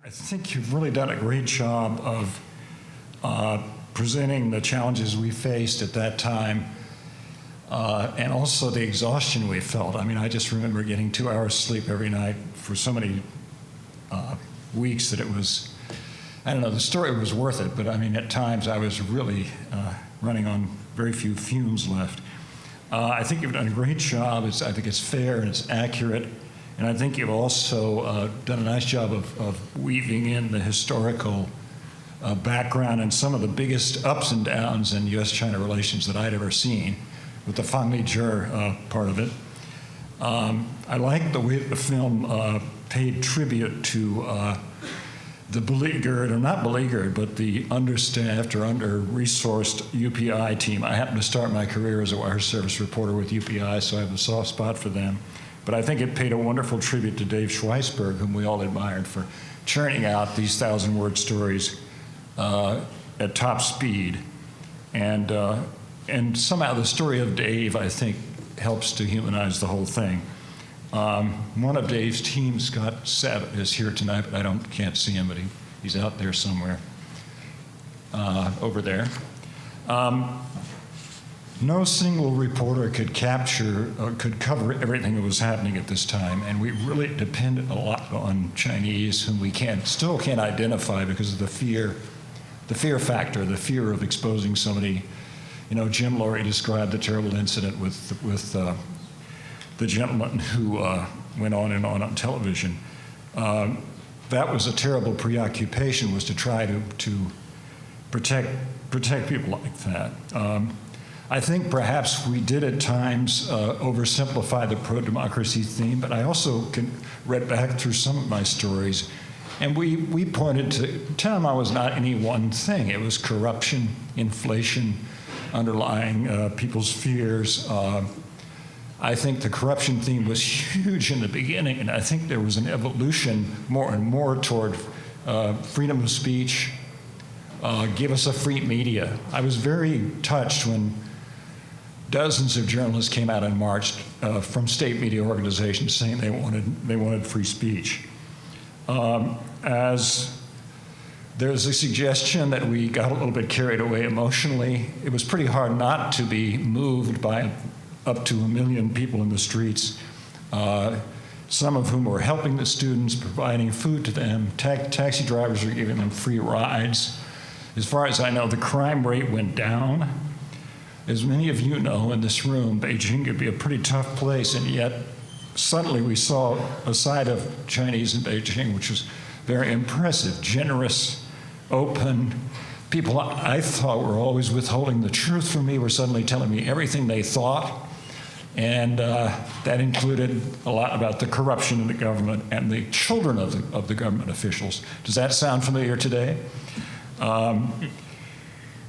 I think you've really done a great job of presenting the challenges we faced at that time and also the exhaustion we felt. I mean, I just remember getting 2 hours sleep every night for so many weeks that it was, I don't know, the story was worth it, but I mean, at times I was really running on very few fumes left. I think you've done a great job. I think it's fair and it's accurate. And I think you've also done a nice job of weaving in the historical background and some of the biggest ups and downs in U.S.-China relations that I'd ever seen, with the Fangli-Zhi part of it. I like the way the film paid tribute to the beleaguered, or not beleaguered, but the understaffed or under-resourced UPI team. I happened to start my career as a wire service reporter with UPI, so I have a soft spot for them. But I think it paid a wonderful tribute to Dave Schweisberg, whom we all admired for churning out these 1,000-word stories at top speed. And somehow the story of Dave, I think, helps to humanize the whole thing. One of Dave's team, Scott Sabat, is here tonight, but I can't see him, but he's out there somewhere, over there. No single reporter could capture or could cover everything that was happening at this time, and we really depended a lot on Chinese, whom we still can't identify because of the fear factor, the fear of exposing somebody. You know, Jim Laurie described the terrible incident with the gentleman who went on and on television. That was a terrible preoccupation, was to try to protect people like that. I think perhaps we did at times oversimplify the pro-democracy theme, but I also read back through some of my stories, and we pointed to Tiananmen was not any one thing. It was corruption, inflation, underlying people's fears. I think the corruption theme was huge in the beginning, and I think there was an evolution more and more toward freedom of speech, give us a free media. I was very touched when dozens of journalists came out and marched from state media organizations saying they wanted free speech. As there's a suggestion that we got a little bit carried away emotionally, it was pretty hard not to be moved by up to 1 million people in the streets, some of whom were helping the students, providing food to them. Taxi drivers were giving them free rides. As far as I know, the crime rate went down. As many of you know in this room, Beijing could be a pretty tough place, and yet suddenly we saw a side of Chinese in Beijing which was very impressive, generous, open. People I thought were always withholding the truth from me were suddenly telling me everything they thought, and that included a lot about the corruption in the government and the children of the government officials. Does that sound familiar today?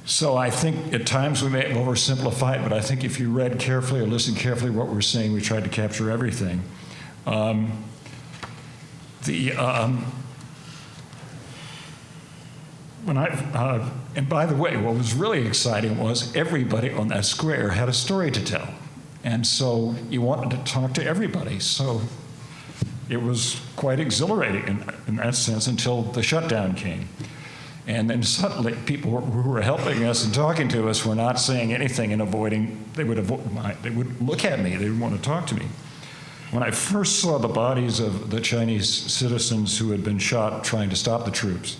So I think at times we may have oversimplified, but I think if you read carefully or listened carefully what we're saying, we tried to capture everything. And by the way, what was really exciting was everybody on that square had a story to tell. And so you wanted to talk to everybody. So it was quite exhilarating in that sense until the shutdown came. And then suddenly people who were helping us and talking to us were not saying anything and avoiding, they would look at me, they didn't want to talk to me. When I first saw the bodies of the Chinese citizens who had been shot trying to stop the troops,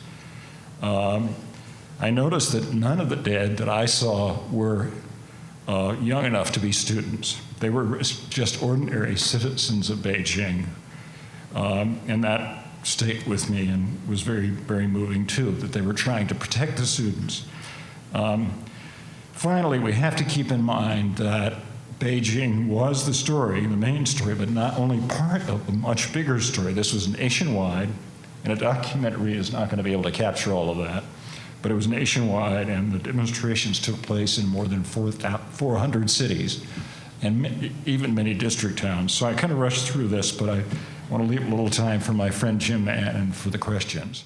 I noticed that none of the dead that I saw were young enough to be students. They were just ordinary citizens of Beijing. And that stayed with me and was very, very moving too, that they were trying to protect the students. Finally, we have to keep in mind that Beijing was the story, the main story, but not only part of a much bigger story. This was nationwide, and a documentary is not going to be able to capture all of that, but it was nationwide, and the demonstrations took place in more than 400 cities, and even many district towns. So I kind of rushed through this, but I want to leave a little time for my friend Jim Mann and for the questions.